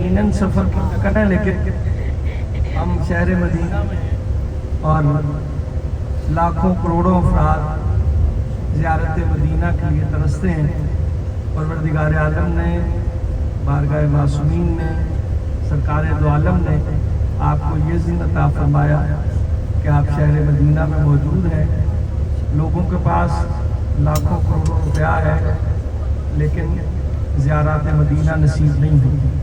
یقیناً سفر کرنا ہے، لیکن ہم شہر مدینہ میں اور لاکھوں کروڑوں افراد زیارت مدینہ کے لیے ترستے ہیں۔ پروردگار عالم نے، بارگاہ معصومین نے، سرکار دو عالم نے آپ کو یہ ذمہ عطا فرمایا کہ آپ شہر مدینہ میں موجود ہیں۔ لوگوں کے پاس لاکھوں کروڑوں روپیہ ہے، لیکن زیارت مدینہ نصیب نہیں ہوتی،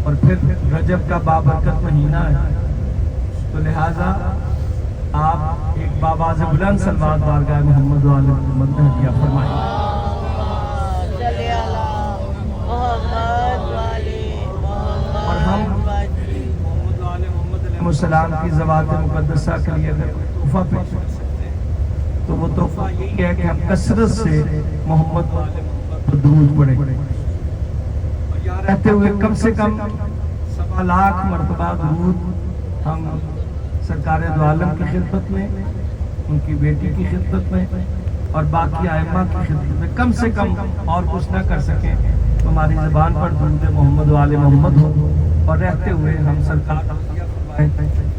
اور پھر رجب کا بابرکت مہینہ ہے، تو لہٰذا آپ ایک باواز بلند صلوات بارگاہ محمد و آل محمد میں ہدیہ فرمائیں۔ اور ہم محمد و آل محمد علیہ السلام کی ذوات مقدسہ کے لیے اگر کوئی تحفہ پیش کر سکتے ہیں تو وہ تحفہ یہی ہے کہ ہم کثرت سے محمد و آل محمد پر درود پڑھیں، اور یہاں رہتے ہوئے کم سے کم 1.25 لاکھ مرتبہ درود ہم سرکار دو عالم کی خدمت میں، ان کی بیٹی کی خدمت میں اور باقی ائمہ کی خدمت میں کم سے کم اور کچھ نہ کر سکیں تو ہماری زبان پر درود محمد و آل محمد ہو، اور رہتے ہوئے ہم سرکار کو ہدیہ فرمائیں۔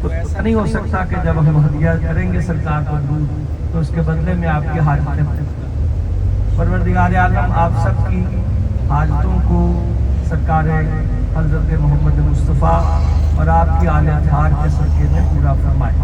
تو ایسا نہیں ہو سکتا کہ جب ہم ہدیہ کریں گے سرکار کو درود تو اس کے بدلے میں آپ کی حاجتیں پوری کریں۔ پروردگار عالم آپ سب کی حاجتوں کو سرکار حضرت محمد مصطفیٰ اور آپ کی آل اطہار کے صدقے میں پورا فرمائے۔